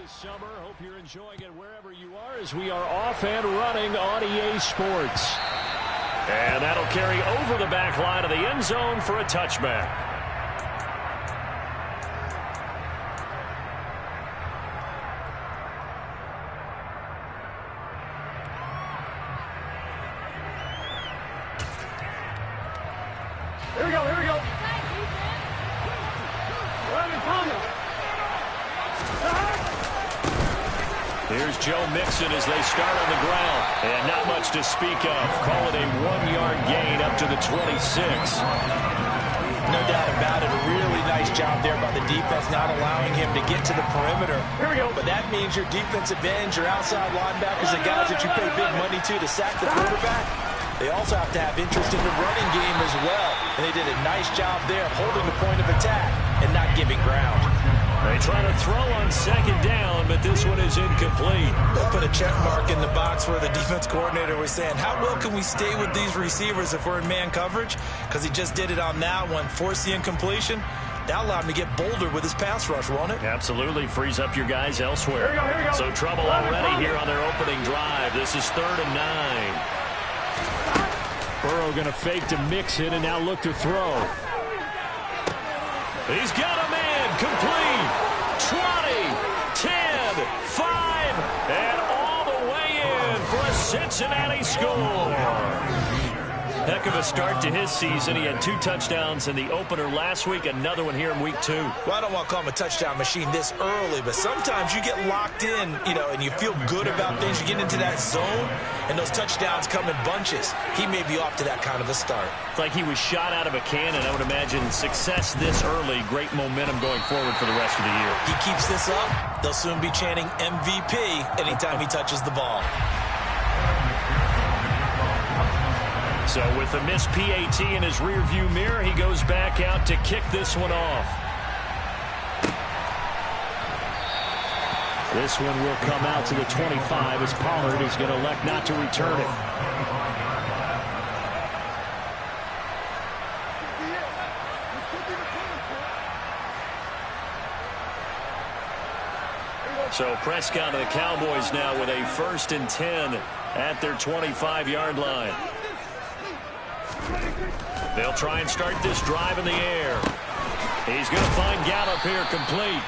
this summer. Hope you're enjoying it wherever you are as we are off and running on EA Sports. And that'll carry over the back line of the end zone for a touchback. Here we go, here we go. Here's Joe Mixon as they start on the ground. And not much to speak of. Call it a 1-yard gain up to the 26. No doubt about it. A really nice job there by the defense, not allowing him to get to the perimeter. Here we go. But that means your defensive ends, your outside linebackers, the guys that you pay big money to sack the quarterback, they also have to have interest in the running game as well. And they did a nice job there of holding the point of attack and not giving ground. They try to throw on second down, but this one is incomplete. They'll put a check mark in the box where the defense coordinator was saying, how well can we stay with these receivers if we're in man coverage? Because he just did it on that one, forced the incompletion. That allowed him to get bolder with his pass rush, won't it? Absolutely. Frees up your guys elsewhere. Here we go. So trouble already here on their opening drive. This is 3rd and 9. Burrow going to fake to Mixon and now look to throw. He's got a man complete. 20, 10, 5, and all the way in for a Cincinnati score. Heck of a start to his season. He had 2 touchdowns in the opener last week, another one here in week 2. Well, I don't want to call him a touchdown machine this early, but sometimes you get locked in, and you feel good about things. You get into that zone, and those touchdowns come in bunches. He may be off to that kind of a start. It's like he was shot out of a cannon. I would imagine success this early, great momentum going forward for the rest of the year. He keeps this up, they'll soon be chanting MVP anytime he touches the ball. So with a missed PAT in his rearview mirror, he goes back out to kick this one off. This one will come out to the 25 as Pollard is going to elect not to return it. So Prescott and the Cowboys now with a 1st and 10 at their 25-yard line. They'll try and start this drive in the air. He's going to find Gallup here complete.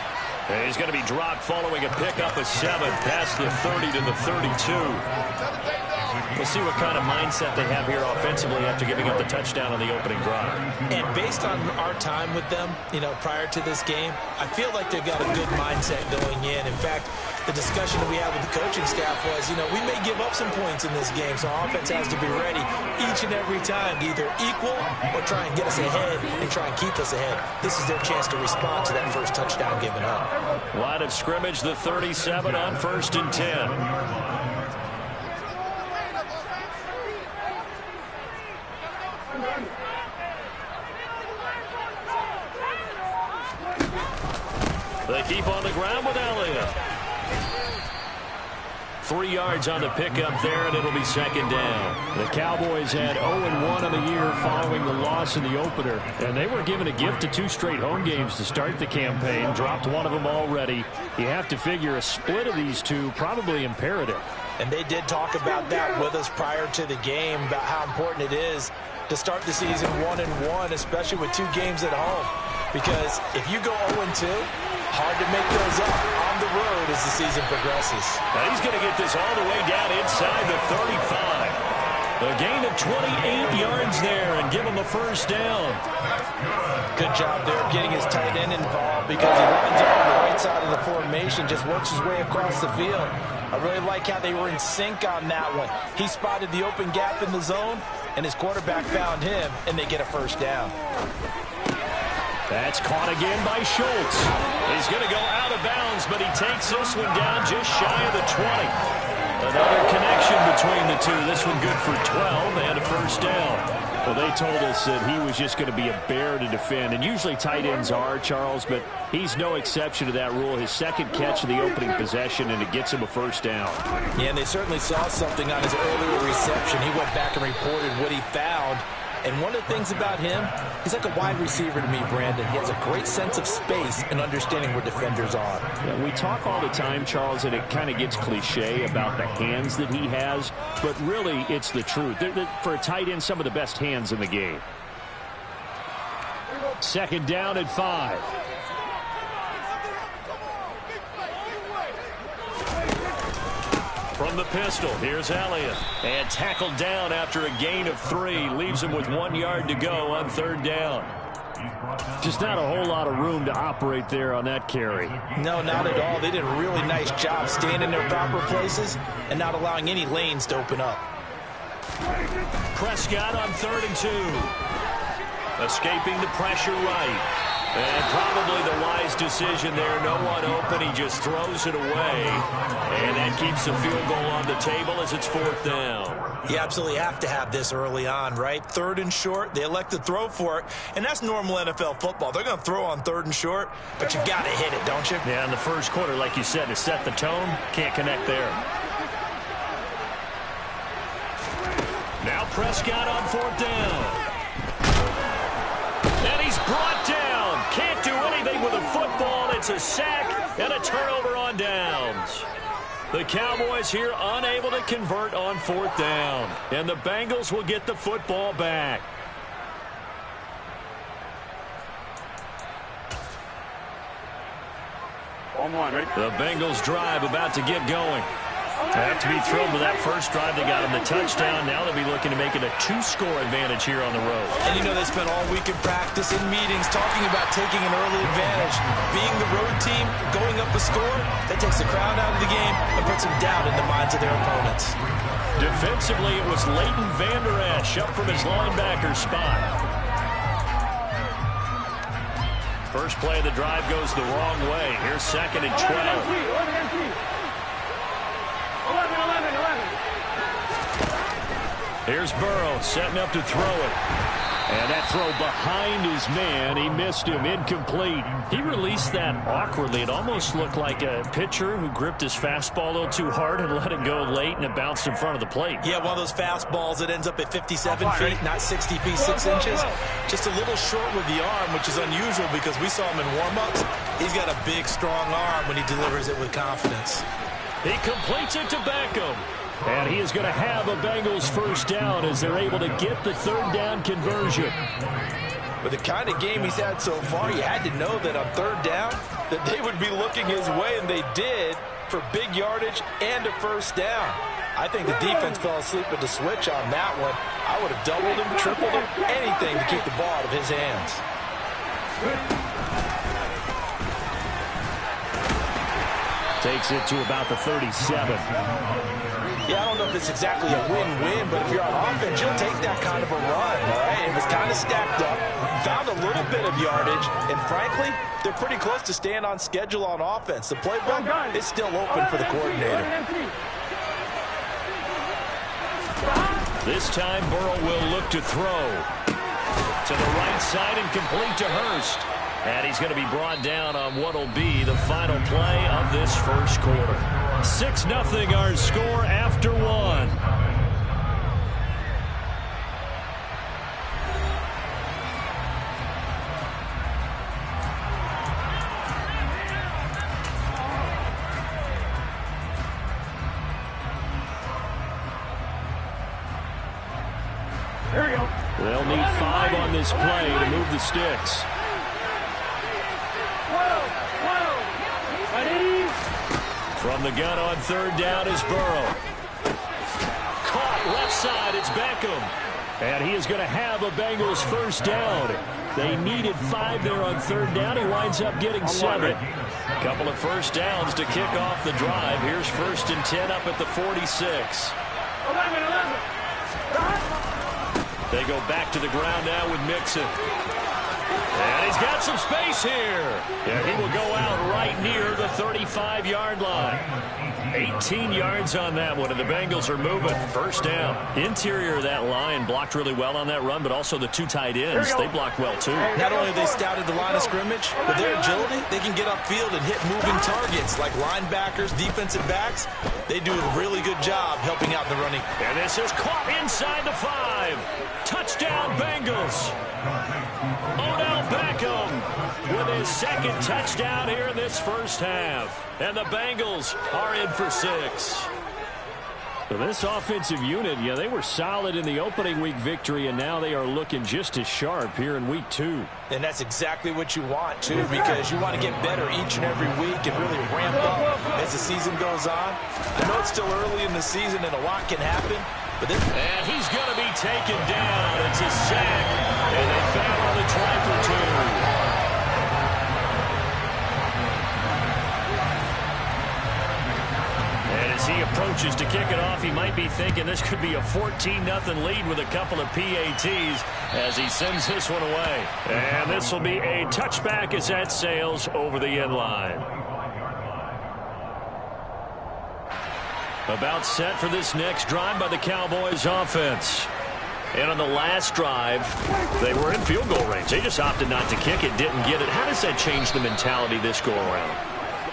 And he's going to be dropped following a pickup of 7 past the 30 to the 32. We'll see what kind of mindset they have here offensively after giving up the touchdown on the opening drive. And based on our time with them, prior to this game, I feel like they've got a good mindset going in. In fact, the discussion that we had with the coaching staff was, we may give up some points in this game, so our offense has to be ready each and every time to either equal or try and get us ahead and try and keep us ahead. This is their chance to respond to that first touchdown given up. Line of scrimmage, the 37 on 1st and 10. They keep on the ground with Elliott. 3 yards on the pickup there, and it'll be 2nd down. The Cowboys had 0-1 on the year following the loss in the opener, and they were given a gift of 2 straight home games to start the campaign. Dropped one of them already. You have to figure a split of these 2 probably imperative. And they did talk about that with us prior to the game, about how important it is to start the season 1-1, especially with 2 games at home. Because if you go 0-2, hard to make those up on the road as the season progresses. Now he's going to get this all the way down inside the 35. A gain of 28 yards there and give him a 1st down. Good job there of getting his tight end involved because he lines up on the right side of the formation, just works his way across the field. I really like how they were in sync on that one. He spotted the open gap in the zone, and his quarterback found him, and they get a 1st down. That's caught again by Schultz. He's going to go out of bounds, but he takes this one down just shy of the 20. Another connection between the 2. This one good for 12 and a 1st down. Well, they told us that he was just going to be a bear to defend, and usually tight ends are, Charles, but he's no exception to that rule. His 2nd catch of the opening possession, and it gets him a 1st down. Yeah, and they certainly saw something on his earlier reception. He went back and reported what he found. And one of the things about him, he's like a wide receiver to me, Brandon. He has a great sense of space and understanding where defenders are. Yeah, we talk all the time, Charles, and it kind of gets cliche about the hands that he has, but really it's the truth. For a tight end, some of the best hands in the game. Second down at 5. From the pistol, here's Elliott. And tackled down after a gain of 3. Leaves him with 1 yard to go on third down. Just not a whole lot of room to operate there on that carry. No, not at all. They did a really nice job staying in their proper places and not allowing any lanes to open up. Prescott on 3rd and 2. Escaping the pressure right. And probably the wise decision there. No one open. He just throws it away. And that keeps the field goal on the table as it's 4th down. You absolutely have to have this early on, right? 3rd and short. They elect to throw for it. And that's normal NFL football. They're going to throw on 3rd and short, but you've got to hit it, don't you? Yeah, in the first quarter, like you said, to set the tone, can't connect there. Now Prescott on 4th down. And he's brought down. Can't do anything with a football. It's a sack and a turnover on downs. The Cowboys here unable to convert on 4th down. And the Bengals will get the football back. The Bengals drive about to get going. They have to be thrilled with that first drive. They got them the touchdown. Now they'll be looking to make it a 2-score advantage here on the road. And, you know, they spent all week in practice, in meetings, talking about taking an early advantage. Being the road team, going up a score, that takes the crowd out of the game and puts some doubt in the minds of their opponents. Defensively, it was Leighton Vander Esch up from his linebacker spot. First play of the drive goes the wrong way. Here's 2nd and 12. 11. Here's Burrow setting up to throw it. And that throw behind his man, he missed him, incomplete. He released that awkwardly. It almost looked like a pitcher who gripped his fastball a little too hard and let it go late, and it bounced in front of the plate. Yeah, one of those fastballs that ends up at 57 feet, not 60 feet, 6 inches. Just a little short with the arm, which is unusual because we saw him in warm-ups. He's got a big, strong arm when he delivers it with confidence. He completes it to Beckham. And he is going to have a Bengals first down as they're able to get the 3rd down conversion. With the kind of game he's had so far, you had to know that on 3rd down that they would be looking his way, and they did, for big yardage and a first down. I think the defense fell asleep at the switch on that one. I would have doubled him, tripled him, anything to keep the ball out of his hands. Takes it to about the 37. Yeah, I don't know if it's exactly a win-win, but if you're on offense, you'll take that kind of a run, all right? It was kind of stacked up, found a little bit of yardage, and frankly, they're pretty close to staying on schedule on offense. The playbook is still open for the coordinator. This time, Burrow will look to throw. To the right side and complete to Hurst. And he's going to be brought down on what will be the final play of this first quarter. 6-0 our score after 1. Here we go. They'll need 5 on this play to move the sticks. From the gun on 3rd down is Burrow. Caught left side, it's Beckham. And he is going to have a Bengals first down. They needed 5 there on 3rd down. He winds up getting 7. A couple of first downs to kick off the drive. Here's 1st and 10 up at the 46. 11. They go back to the ground now with Mixon. And he's got some space here. Yeah, he will go out right near the 35-yard line. 18 yards on that one, and the Bengals are moving. First down. Interior of that line blocked really well on that run, but also the two tight ends, they blocked well too. Not only have they scouted the line of scrimmage, but their agility, they can get upfield and hit moving targets like linebackers, defensive backs. They do a really good job helping out in the running. And this is caught inside the 5. Touchdown, Bengals. Odell Beckham with his second touchdown here in this first half. And the Bengals are in for 6. So this offensive unit, yeah, they were solid in the opening week victory, and now they are looking just as sharp here in week 2. And that's exactly what you want, too, because you want to get better each and every week and really ramp up as the season goes on. I know it's still early in the season and a lot can happen. But and he's going to be taken down. It's a sack, and they foul on the try for 2. And as he approaches to kick it off, he might be thinking this could be a 14-0 lead with a couple of PATs as he sends this one away. And this will be a touchback as that sails over the end line. About set for this next drive by the Cowboys offense. And on the last drive, they were in field goal range. They just opted not to kick it, didn't get it. How does that change the mentality this go around?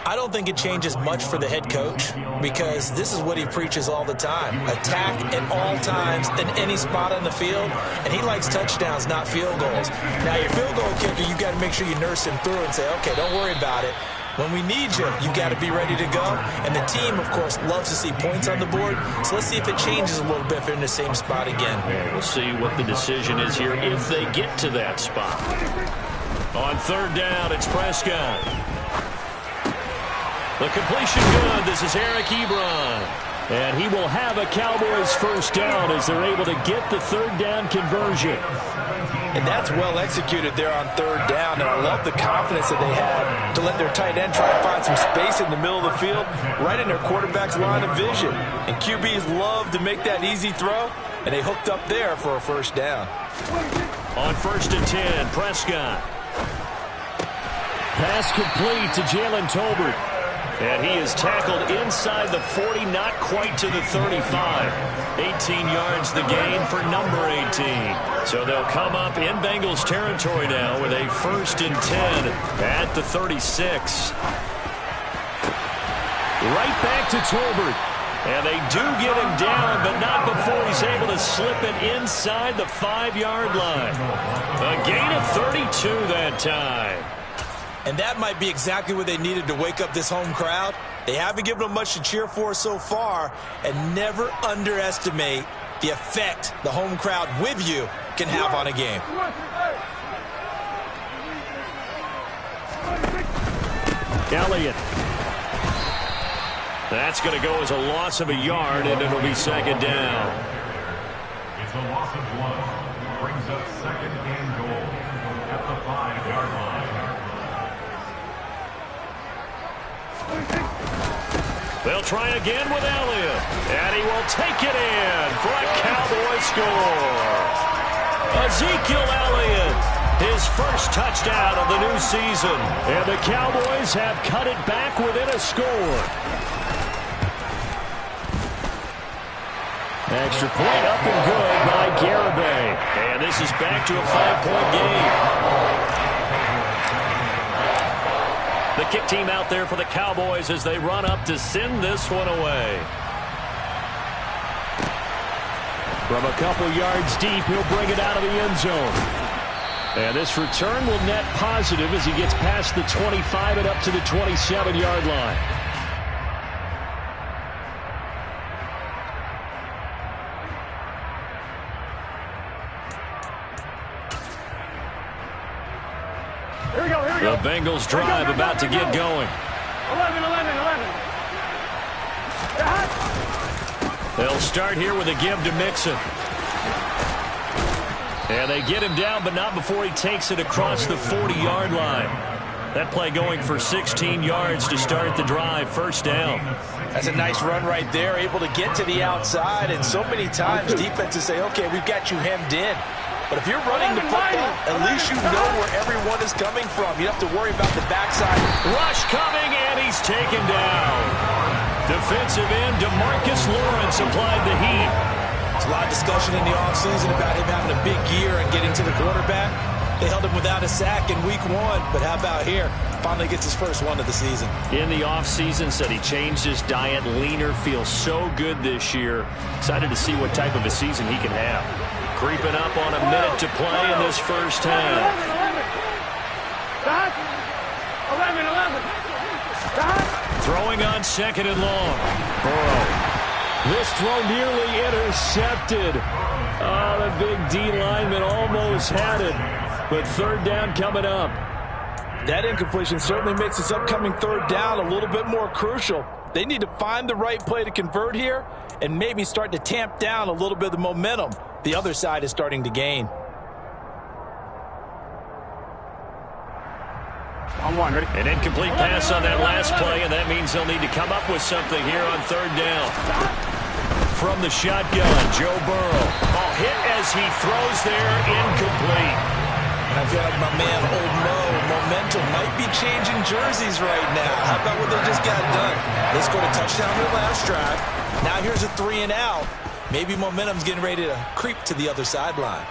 I don't think it changes much for the head coach because this is what he preaches all the time. Attack at all times in any spot on the field, and he likes touchdowns, not field goals. Now, your field goal kicker, you got to make sure you nurse him through and say, okay, don't worry about it. When we need you, you got to be ready to go. And the team, of course, loves to see points on the board. So let's see if it changes a little bit if they're in the same spot again. We'll see what the decision is here if they get to that spot. On third down, it's Prescott. The completion good. This is Eric Ebron. And he will have a Cowboys first down as they're able to get the third down conversion. And that's well executed there on third down. And I love the confidence that they had to let their tight end try to find some space in the middle of the field, right in their quarterback's line of vision. And QBs love to make that easy throw, and they hooked up there for a first down. On 1st and 10, Prescott. Pass complete to Jalen Tolbert. And he is tackled inside the 40, not quite to the 35. 18 yards the gain for number 18. So they'll come up in Bengals territory now with a 1st and 10 at the 36. Right back to Tolbert. And they do get him down, but not before he's able to slip it inside the 5-yard line. A gain of 32 that time. And that might be exactly what they needed to wake up this home crowd. They haven't given them much to cheer for so far, and never underestimate the effect the home crowd with you can have on a game. Elliott. That's going to go as a loss of a yard, and it'll be second down. It's a loss of 1. Brings up second and goal at the 5-yard line. They'll try again with Elliott, and he will take it in for a Cowboy score. Ezekiel Elliott, his first touchdown of the new season, and the Cowboys have cut it back within a score. Extra point up and good by Garibay. And this is back to a 5-point game. The kick team out there for the Cowboys as they run up to send this one away. From a couple yards deep, he'll bring it out of the end zone. And this return will net positive as he gets past the 25 and up to the 27-yard line. The Bengals drive about to get going. 11. They'll start here with a give to Mixon. And they get him down, but not before he takes it across the 40-yard line. That play going for 16 yards to start the drive. First down. That's a nice run right there, able to get to the outside. And so many times defenses say, okay, we've got you hemmed in. But if you're running the football, at least you know where everyone is coming from. You don't have to worry about the backside. Rush coming, and he's taken down. Defensive end DeMarcus Lawrence applied the heat. There's a lot of discussion in the offseason about him having a big year and getting to the quarterback. They held him without a sack in week 1, but how about here? Finally gets his first one of the season. In the offseason, said he changed his diet, leaner, feels so good this year. Excited to see what type of a season he can have. Creeping up on a minute to play in this first half. 11. Throwing on 2nd and long. Burrow. This throw nearly intercepted. Oh, the big D lineman almost had it. But 3rd down coming up. That incompletion certainly makes this upcoming 3rd down a little bit more crucial. They need to find the right play to convert here and maybe start to tamp down a little bit of the momentum the other side is starting to gain. An incomplete pass on that last play, and that means they'll need to come up with something here on 3rd down. From the shotgun, Joe Burrow. Ball hit as he throws there, incomplete. And I feel like my man, Old Mo, momentum might be changing jerseys right now. How about what they just got done? They scored a touchdown their last drive. Now here's a 3 and out. Maybe momentum's getting ready to creep to the other sideline.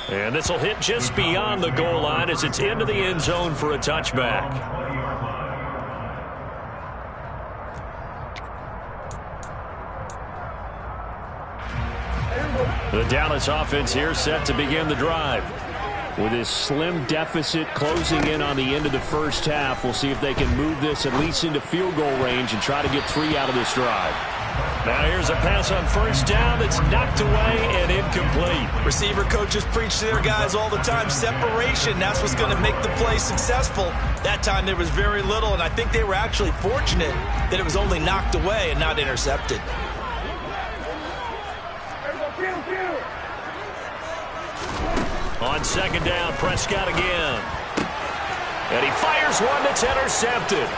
And this will hit just beyond the goal line as it's into the end zone for a touchback. The Dallas offense here set to begin the drive. With his slim deficit closing in on the end of the first half, we'll see if they can move this at least into field goal range and try to get 3 out of this drive. Now here's a pass on 1st down that's knocked away and incomplete. Receiver coaches preach to their guys all the time. Separation, that's what's going to make the play successful. That time there was very little, and I think they were actually fortunate that it was only knocked away and not intercepted. On 2nd down, Prescott again. And he fires one that's intercepted.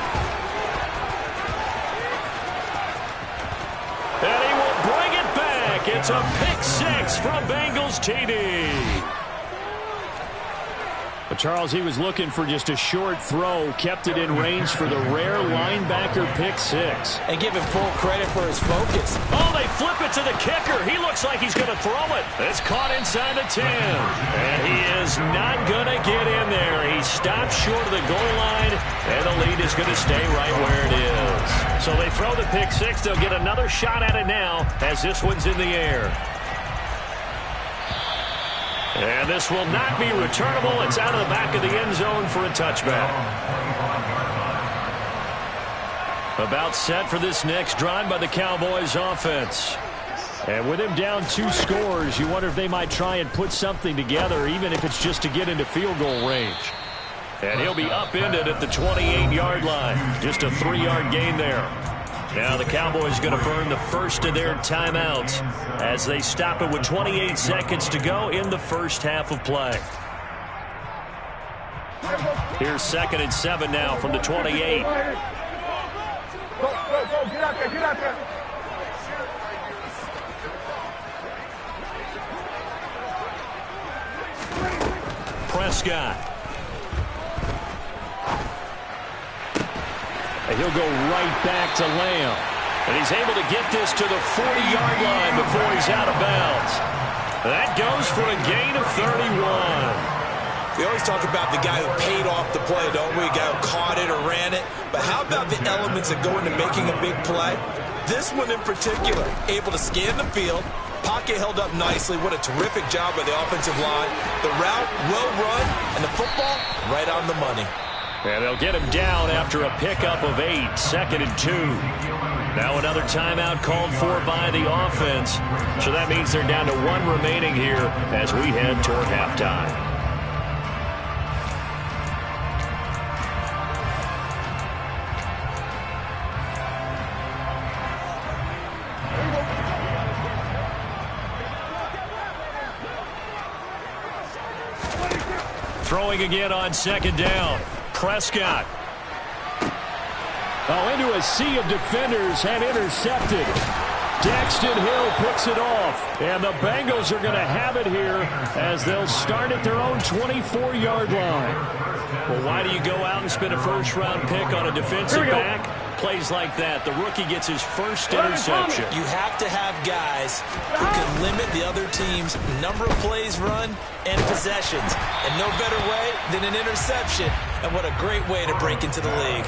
And he will bring it back. It's a pick 6 from Bengals TD. But Charles, he was looking for just a short throw, kept it in range for the rare linebacker pick 6. And give him full credit for his focus. Oh, they flip it to the kicker. He looks like he's going to throw it. It's caught inside the 10. And he is not going to get in there. He stopped short of the goal line, and the lead is going to stay right where it is. So they throw the pick 6. They'll get another shot at it now as this one's in the air. And this will not be returnable. It's out of the back of the end zone for a touchback. About set for this next drive by the Cowboys offense. And with him down 2 scores, you wonder if they might try and put something together, even if it's just to get into field goal range. And he'll be upended at the 28-yard line. Just a 3-yard gain there. Now the Cowboys going to burn the first of their timeouts as they stop it with 28 seconds to go in the first half of play. Here's 2nd and 7 now from the 28. Go, get out there, get out there. Prescott. And he'll go right back to Lamb. And he's able to get this to the 40-yard line before he's out of bounds. That goes for a gain of 31. We always talk about the guy who paid off the play, don't we? A guy who caught it or ran it. But how about the elements that go into making a big play? This one in particular, able to scan the field. Pocket held up nicely. What a terrific job by the offensive line. The route, well run, and the football, right on the money. And they'll get him down after a pickup of 8, 2nd and 2. Now another timeout called for by the offense. So that means they're down to 1 remaining here as we head toward halftime. Throwing again on 2nd down. Prescott. Oh, into a sea of defenders and intercepted. Daxton Hill puts it off, and the Bengals are going to have it here as they'll start at their own 24-yard line. Well, why do you go out and spend a first-round pick on a defensive back? Plays like that, the rookie gets his first interception. You have to have guys who can limit the other team's number of plays run and possessions. And no better way than an interception. And what a great way to break into the league.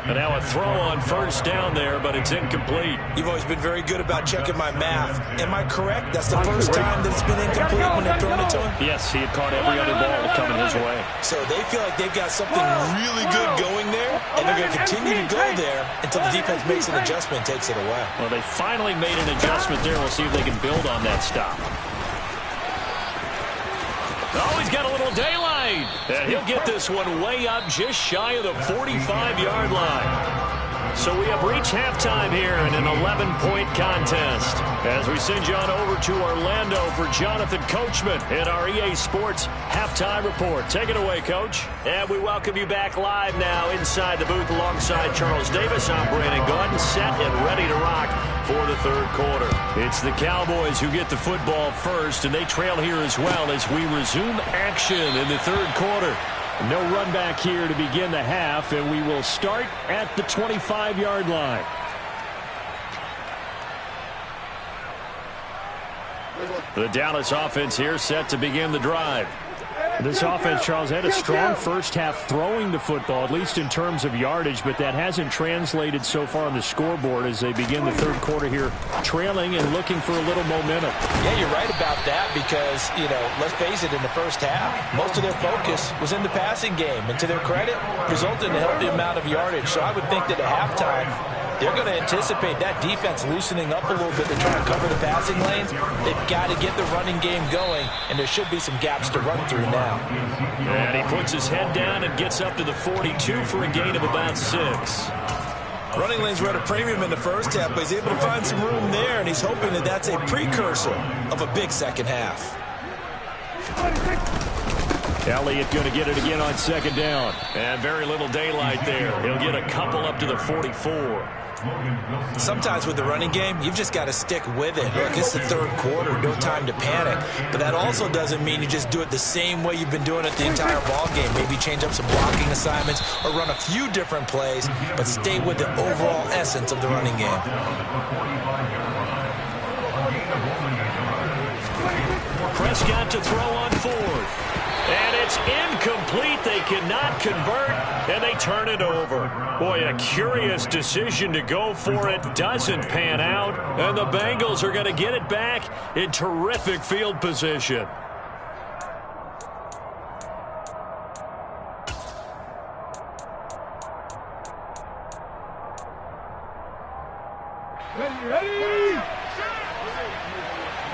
And now a throw on first down there, but it's incomplete. You've always been very good about checking my math. Am I correct? That's the first time that it's been incomplete when they've thrown it to him? Yes, he had caught every other ball coming his way. So they feel like they've got something really good going there, and they're going to continue to go there until the defense makes an adjustment and takes it away. Well, they finally made an adjustment there. We'll see if they can build on that stop. Oh, he's got a little daylight. And he'll get this one way up just shy of the 45-yard line. So we have reached halftime here in an 11-point contest. As we send you on over to Orlando for Jonathan Coachman in our EA Sports Halftime Report. Take it away, Coach. And we welcome you back live now inside the booth alongside Charles Davis. I'm Brandon Gaudin, set and ready to rock for the third quarter. It's the Cowboys who get the football first, and they trail here as well as we resume action in the third quarter. No run back here to begin the half, and we will start at the 25-yard line. The Dallas offense here set to begin the drive. This offense, Charles, had a strong first half throwing the football, at least in terms of yardage, but that hasn't translated so far on the scoreboard as they begin the third quarter here, trailing and looking for a little momentum. Yeah, you're right about that because, let's face it, in the first half, most of their focus was in the passing game, and to their credit, resulted in a healthy amount of yardage. So I would think that at halftime, they're going to anticipate that defense loosening up a little bit to try to cover the passing lanes. They've got to get the running game going, and there should be some gaps to run through now. And he puts his head down and gets up to the 42 for a gain of about 6. Running lanes were at a premium in the first half, but he's able to find some room there, and he's hoping that that's a precursor of a big second half. Elliott going to get it again on second down. And very little daylight there. He'll get a couple up to the 44. Sometimes with the running game, you've just got to stick with it. Look, it's the third quarter, no time to panic. But that also doesn't mean you just do it the same way you've been doing it the entire ball game. Maybe change up some blocking assignments or run a few different plays, but stay with the overall essence of the running game. Prescott to throw on fourth. And it's incomplete. They cannot convert, and they turn it over. Boy, a curious decision to go for it. Doesn't pan out, and the Bengals are going to get it back in terrific field position. Ready!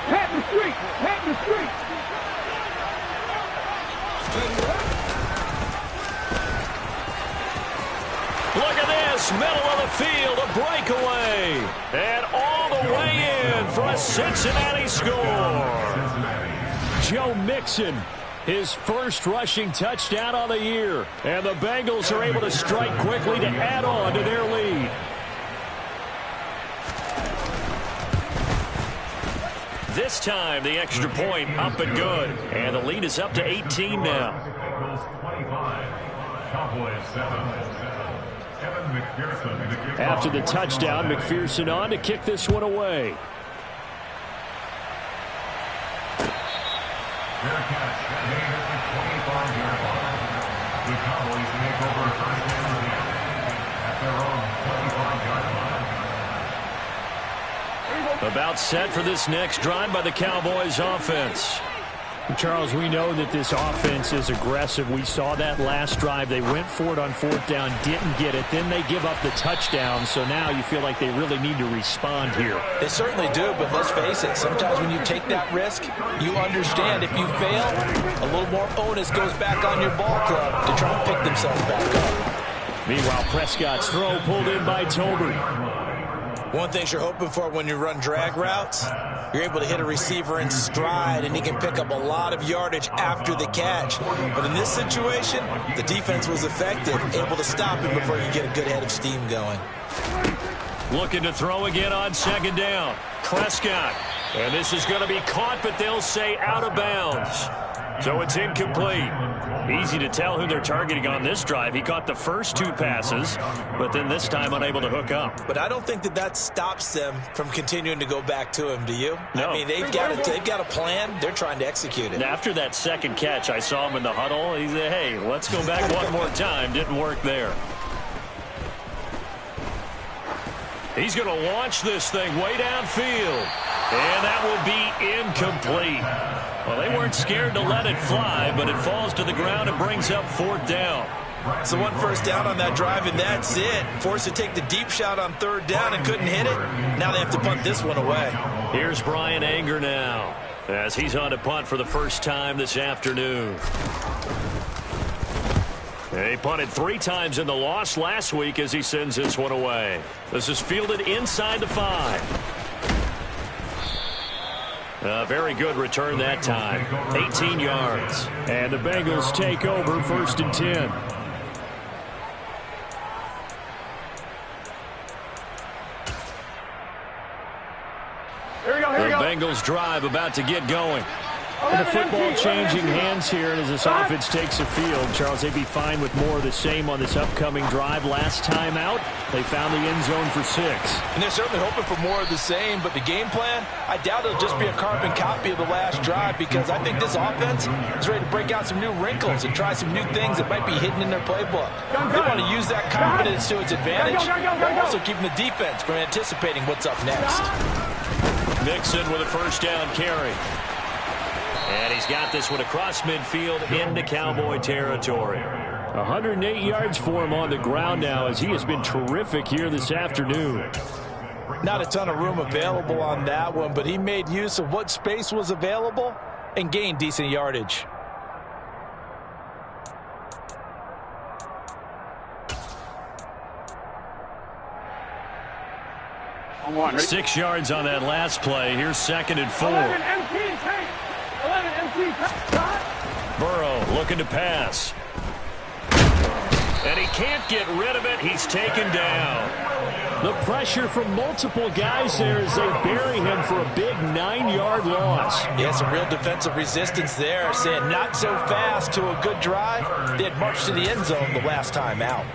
Pat the street! Pat the street! Look at this, middle of the field, a breakaway. And all the way in for a Cincinnati score. Joe Mixon, his first rushing touchdown on the year. And the Bengals are able to strike quickly to add on to their lead. This time, the extra point up and good. And the lead is up to 18 now. After the touchdown, McPherson on to kick this one away. Fair catch made at the 25-yard line. The Cowboys make over a first down again at their own 25-yard line. About set for this next drive by the Cowboys offense. Charles, we know that this offense is aggressive. We saw that last drive. They went for it on fourth down, didn't get it. Then they give up the touchdown. So now you feel like they really need to respond here. They certainly do, but let's face it. Sometimes when you take that risk, you understand if you fail, a little more onus goes back on your ball club to try and pick themselves back up. Meanwhile, Prescott's throw pulled in by Tolbert. One thing you're hoping for when you run drag routes, you're able to hit a receiver in stride, and he can pick up a lot of yardage after the catch. But in this situation, the defense was effective, able to stop him before you get a good head of steam going. Looking to throw again on second down. Prescott. And this is going to be caught, but they'll say out of bounds. So it's incomplete. Easy to tell who they're targeting on this drive. He caught the first 2 passes, but then this time unable to hook up. But I don't think that stops them from continuing to go back to him, do you? No. I mean, they've got a plan. They're trying to execute it. After that second catch, I saw him in the huddle. He said, hey, let's go back one more time. Didn't work there. He's going to launch this thing way downfield. And that will be incomplete. Well, they weren't scared to let it fly, but it falls to the ground and brings up 4th down. So 1 first down on that drive, and that's it. Forced to take the deep shot on 3rd down and couldn't hit it. Now they have to punt this one away. Here's Brian Anger now, as he's on to punt for the first time this afternoon. He punted 3 times in the loss last week as he sends this one away. This is fielded inside the 5. A very good return that time. 18 yards. And the Bengals take over 1st and 10. The Bengals drive about to get going. And the football changing hands here as this offense takes the field. Charles, they'd be fine with more of the same on this upcoming drive. Last time out, they found the end zone for 6. And they're certainly hoping for more of the same, but the game plan, I doubt it'll just be a carbon copy of the last drive, because I think this offense is ready to break out some new wrinkles and try some new things that might be hidden in their playbook. They want to use that confidence to its advantage, while also keeping the defense from anticipating what's up next. Mixon with a first down carry. And he's got this one across midfield into Cowboy territory. 108 yards for him on the ground now, as he has been terrific here this afternoon. Not a ton of room available on that one, but he made use of what space was available and gained decent yardage. On, 6 yards on that last play. Here's 2nd and 4. 11 empty, Tank. 11 empty. Burrow looking to pass. And he can't get rid of it. He's taken down. The pressure from multiple guys there as they bury him for a big 9-yard loss. Yeah, some real defensive resistance there, saying not so fast to a good drive. They had marched to the end zone the last time out.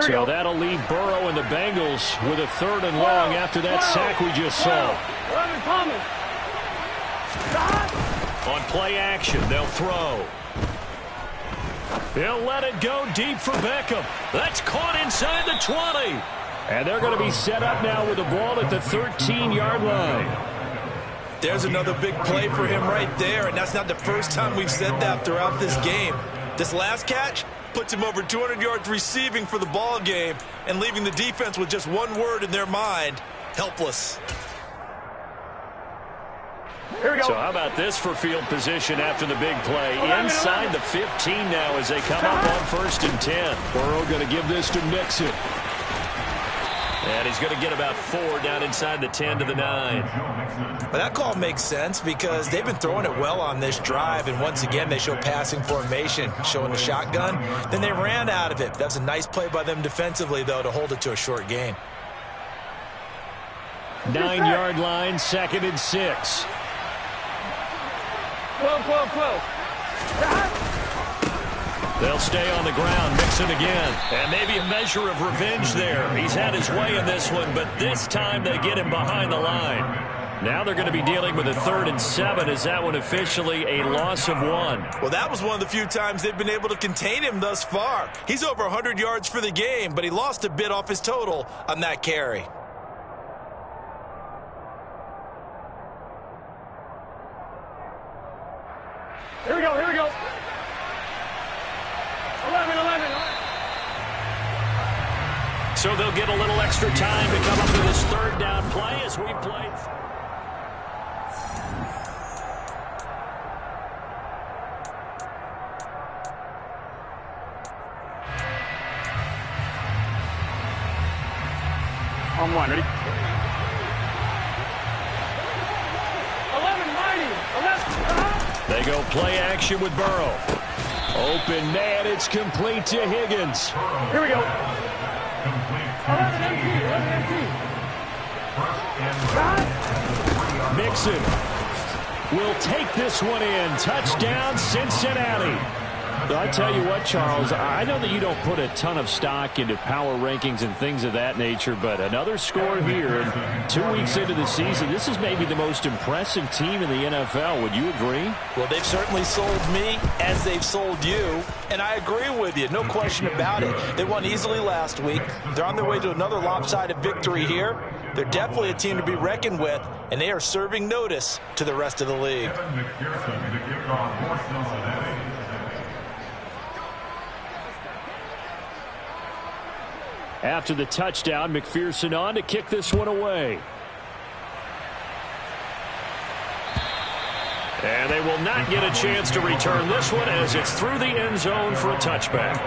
So that'll leave Burrow and the Bengals with a 3rd and long after that sack we just saw. 11 Thomas. On play action, they'll throw. They'll let it go deep for Beckham. That's caught inside the 20. And they're going to be set up now with the ball at the 13-yard line. There's another big play for him right there, and that's not the first time we've said that throughout this game. This last catch puts him over 200 yards receiving for the ball game and leaving the defense with just one word in their mind: helpless. Here we go. So how about this for field position after the big play? Inside the 15 now as they come up on 1st and 10. Burrow going to give this to Mixon. And he's going to get about 4 down inside the 10 to the 9. But that call makes sense because they've been throwing it well on this drive, and once again they show passing formation, showing the shotgun. Then they ran out of it. That's a nice play by them defensively, though, to hold it to a short gain. 9-yard line, 2nd and 6. 12. They'll stay on the ground. Mixon again. And maybe a measure of revenge there. He's had his way in this one, but this time they get him behind the line. Now they're going to be dealing with a 3rd and 7. Is that one officially a loss of 1? Well, that was one of the few times they've been able to contain him thus far. He's over 100 yards for the game, but he lost a bit off his total on that carry. Here we go. 11. So they'll get a little extra time to come up to this 3rd down play as we play. On one, ready? 11, 90, 11. They go play action with Burrow. Open man, it's complete to Higgins. Here we go. 11 empty. Mixon will take this one in. Touchdown, Cincinnati. I tell you what, Charles, I know that you don't put a ton of stock into power rankings and things of that nature, but another score here, and 2 weeks into the season, this is maybe the most impressive team in the NFL. Would you agree? Well, they've certainly sold me as they've sold you, and I agree with you. No question about it. They won easily last week. They're on their way to another lopsided victory here. They're definitely a team to be reckoned with, and they are serving notice to the rest of the league. After the touchdown, McPherson on to kick this one away. And they will not get a chance to return this one as it's through the end zone for a touchback.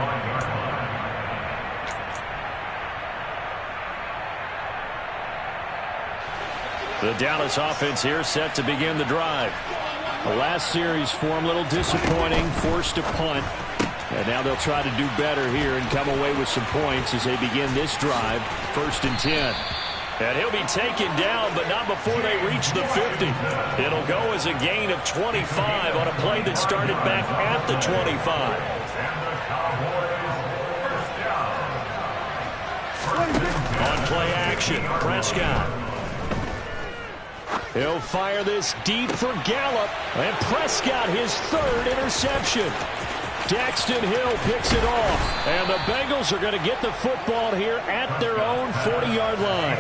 The Dallas offense here set to begin the drive. The last series for them a little disappointing, forced a punt. And now they'll try to do better here and come away with some points as they begin this drive. 1st and 10. And he'll be taken down, but not before they reach the 50. It'll go as a gain of 25 on a play that started back at the 25. On play action, Prescott. He'll fire this deep for Gallup. And Prescott, his 3rd interception. Daxton Hill picks it off, and the Bengals are going to get the football here at their own 40-yard line.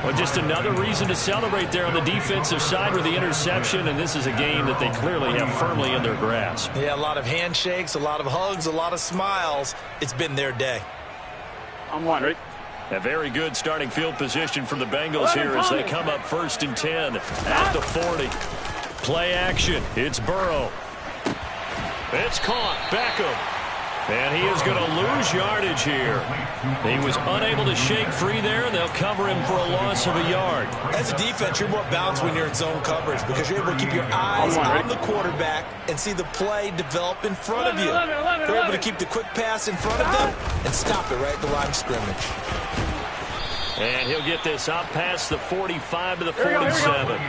Well, just another reason to celebrate there on the defensive side with the interception, and this is a game that they clearly have firmly in their grasp. Yeah, a lot of handshakes, a lot of hugs, a lot of smiles. It's been their day. On one, ready? A very good starting field position for the Bengals here as they come up 1st and 10 at the 40. Play action. It's Burrow. It's caught. Beckham. And he is going to lose yardage here. He was unable to shake free there, and they'll cover him for a loss of a yard. As a defense, you're more balanced when you're in zone coverage because you're able to keep your eyes on the quarterback and see the play develop in front of you. You're able to keep the quick pass in front of them and stop it right at the line of scrimmage. And he'll get this up past the 45 to the 47.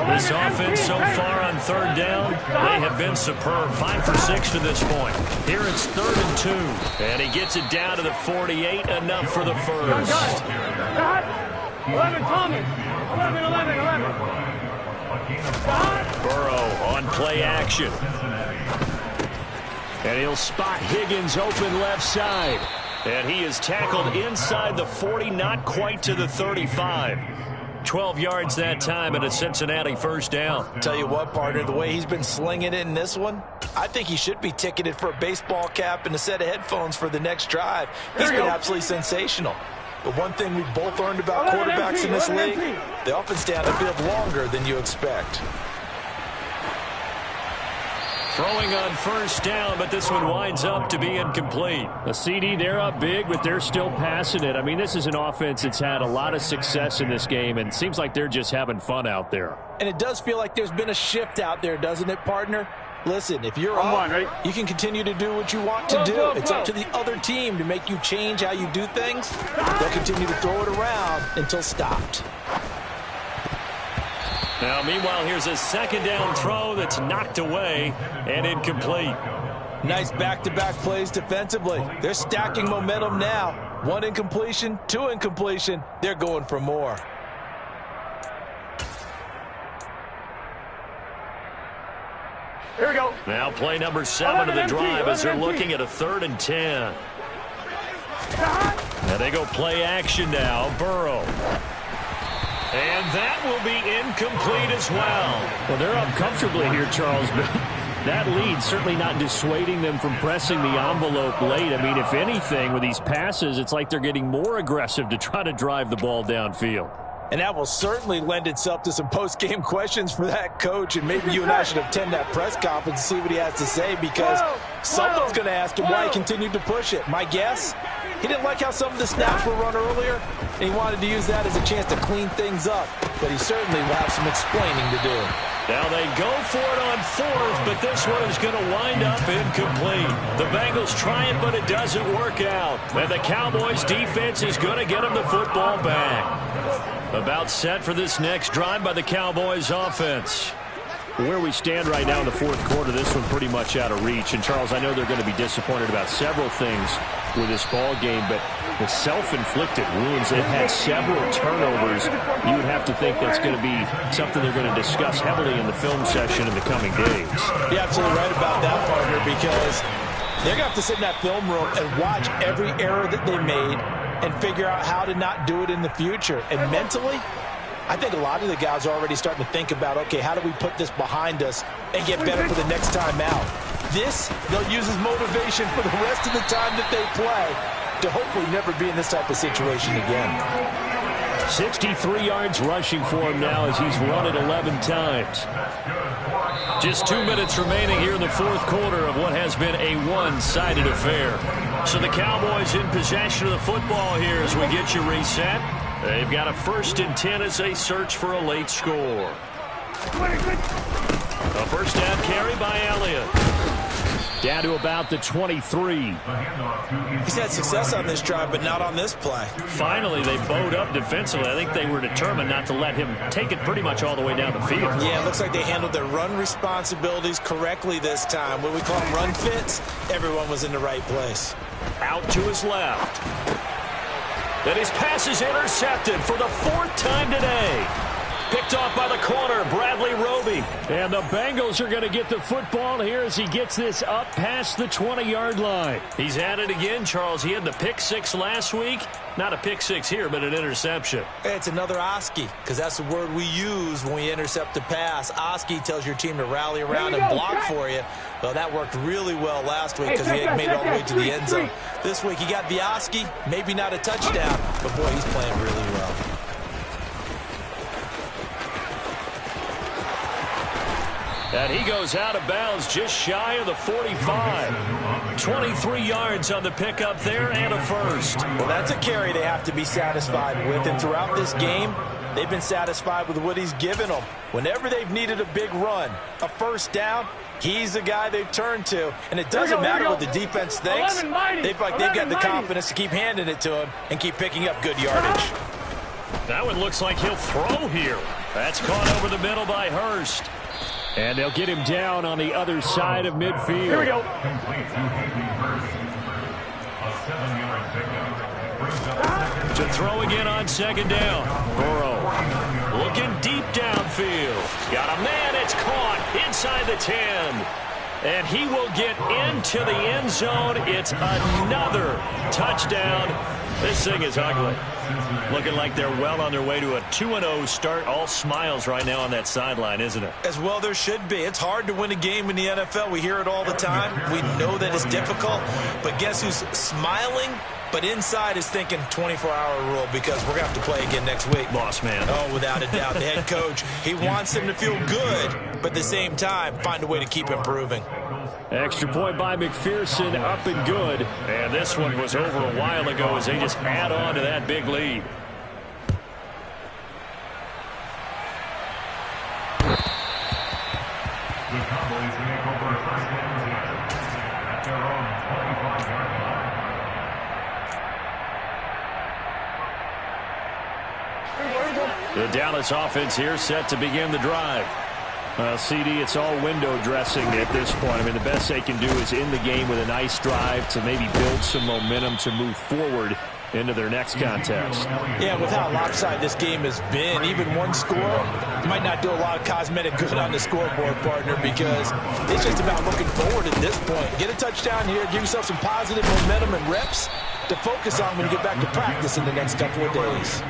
This offense so far on 3rd down, they have been superb. 5 for 6 to this point. Here it's 3rd and 2. And he gets it down to the 48, enough for the first. 11, Thomas. 11. Burrow on play action. And he'll spot Higgins open left side. And he is tackled inside the 40, not quite to the 35. 12 yards that time and a Cincinnati 1st down. Tell you what, partner, the way he's been slinging it in this one, I think he should be ticketed for a baseball cap and a set of headphones for the next drive. He's been absolutely sensational. But one thing we've both learned about quarterbacks in this league, they often stay on the field longer than you expect. Throwing on 1st down, but this one winds up to be incomplete. A CD, they're up big, but they're still passing it. I mean, this is an offense that's had a lot of success in this game, and it seems like they're just having fun out there. And it does feel like there's been a shift out there, doesn't it, partner? Listen, if you're up, you can continue to do what you want to do. It's up to the other team to make you change how you do things. They'll continue to throw it around until stopped. Now, meanwhile, here's a 2nd down throw that's knocked away and incomplete. Nice back-to-back plays defensively. They're stacking momentum now. 1 incompletion, 2 incompletion. They're going for more. Here we go. Now play number 7 of the drive as they're looking at a 3rd and 10. And they go play action now. Burrow. And that will be incomplete as well. Well, they're up comfortably here, Charles, but that lead certainly not dissuading them from pressing the envelope late. I mean, if anything, with these passes, it's like they're getting more aggressive to try to drive the ball downfield. And that will certainly lend itself to some post-game questions for that coach. And maybe you and I should attend that press conference and see what he has to say, because someone's going to ask him why he continued to push it. My guess, He didn't like how some of the snaps were run earlier, and he wanted to use that as a chance to clean things up. But he certainly will have some explaining to do. Now they go for it on fourth, but this one is going to wind up incomplete. The Bengals try it, but it doesn't work out. And the Cowboys defense is going to get them the football back. About set for this next drive by the Cowboys offense. Where we stand right now in the fourth quarter, this one pretty much out of reach. And, Charles, I know they're going to be disappointed about several things with this ball game, but the self-inflicted wounds, they've had several turnovers. You would have to think that's going to be something they're going to discuss heavily in the film session in the coming days. You're absolutely right about that, partner, because they're going to have to sit in that film room and watch every error that they made and figure out how to not do it in the future. And mentally, I think a lot of the guys are already starting to think about, okay, how do we put this behind us and get better for the next time out? This, they'll use as motivation for the rest of the time that they play to hopefully never be in this type of situation again. 63 yards rushing for him now as he's run it 11 times. Just 2 minutes remaining here in the fourth quarter of what has been a one-sided affair. So the Cowboys in possession of the football here as we get you reset. They've got a 1st and 10 as they search for a late score. A first down carry by Elliott. Down to about the 23. He's had success on this drive, but not on this play. Finally, they bowed up defensively. I think they were determined not to let him take it pretty much all the way down the field. Yeah, it looks like they handled their run responsibilities correctly this time. What we call them run fits, everyone was in the right place. Out to his left. And his pass is intercepted for the 4th time today. Picked off by the corner, Bradley Roby. And the Bengals are going to get the football here as he gets this up past the 20-yard line. He's at it again, Charles. He had the pick 6 last week. Not a pick 6 here, but an interception. It's another Oski, because that's the word we use when we intercept a pass. Oski tells your team to rally around and block for you. Well, that worked really well last week because he had made it all the way to the end zone. This week he got the Oski, maybe not a touchdown, but boy, he's playing really well. And he goes out of bounds just shy of the 45. 23 yards on the pickup there and a first. Well, that's a carry they have to be satisfied with. And throughout this game, they've been satisfied with what he's given them. Whenever they've needed a big run, a first down, he's the guy they've turned to. And it doesn't matter what the defense thinks. They've got the confidence to keep handing it to him and keep picking up good yardage. That one looks like he'll throw here. That's caught over the middle by Hurst. And they'll get him down on the other side of midfield. Here we go. To throw again on 2nd down. Burrow looking deep downfield. Got a man. It's caught inside the 10. And he will get into the end zone. It's another touchdown. This thing is ugly. Looking like they're well on their way to a 2-0 start. All smiles right now on that sideline, isn't it? As well there should be. It's hard to win a game in the NFL. We hear it all the time. We know that it's difficult. But guess who's smiling? But inside is thinking 24-hour rule because we're going to have to play again next week. Boss man. Oh, without a doubt. The head coach, he wants them to feel good, but at the same time, find a way to keep improving. Extra point by McPherson, up and good. And this one was over a while ago as they just add on to that big lead. The Cowboys make over 1st and 10 at their own 25-yard line. The Dallas offense here set to begin the drive. CD, it's all window dressing at this point. I mean, the best they can do is in the game with a nice drive to maybe build some momentum to move forward into their next contest. Yeah, with how lopsided this game has been, even one score might not do a lot of cosmetic good on the scoreboard, partner, because it's just about looking forward at this point. Get a touchdown here, give yourself some positive momentum and reps to focus on when you get back to practice in the next couple of days.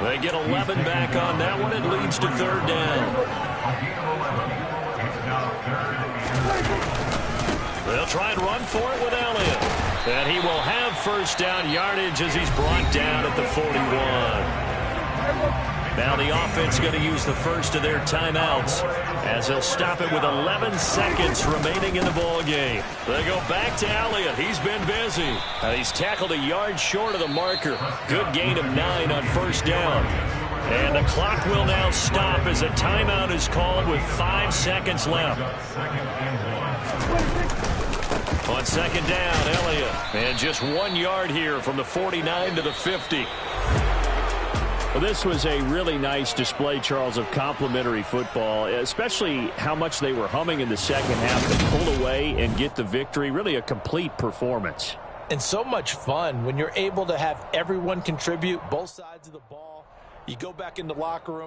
They get 11 back on that one. It leads to 3rd down. They'll try and run for it with Elliott. And he will have 1st down yardage as he's brought down at the 41. Now the offense going to use the first of their timeouts as they'll stop it with 11 seconds remaining in the ball game. They go back to Elliott. He's been busy. He's tackled a yard short of the marker. Good gain of 9 on first down. And the clock will now stop as a timeout is called with 5 seconds left. On second down, Elliott. And just 1 yard here from the 49 to the 50. Well, this was a really nice display, Charles, of complimentary football, especially how much they were humming in the second half to pull away and get the victory. Really a complete performance. And so much fun when you're able to have everyone contribute both sides of the ball. You go back in the locker room.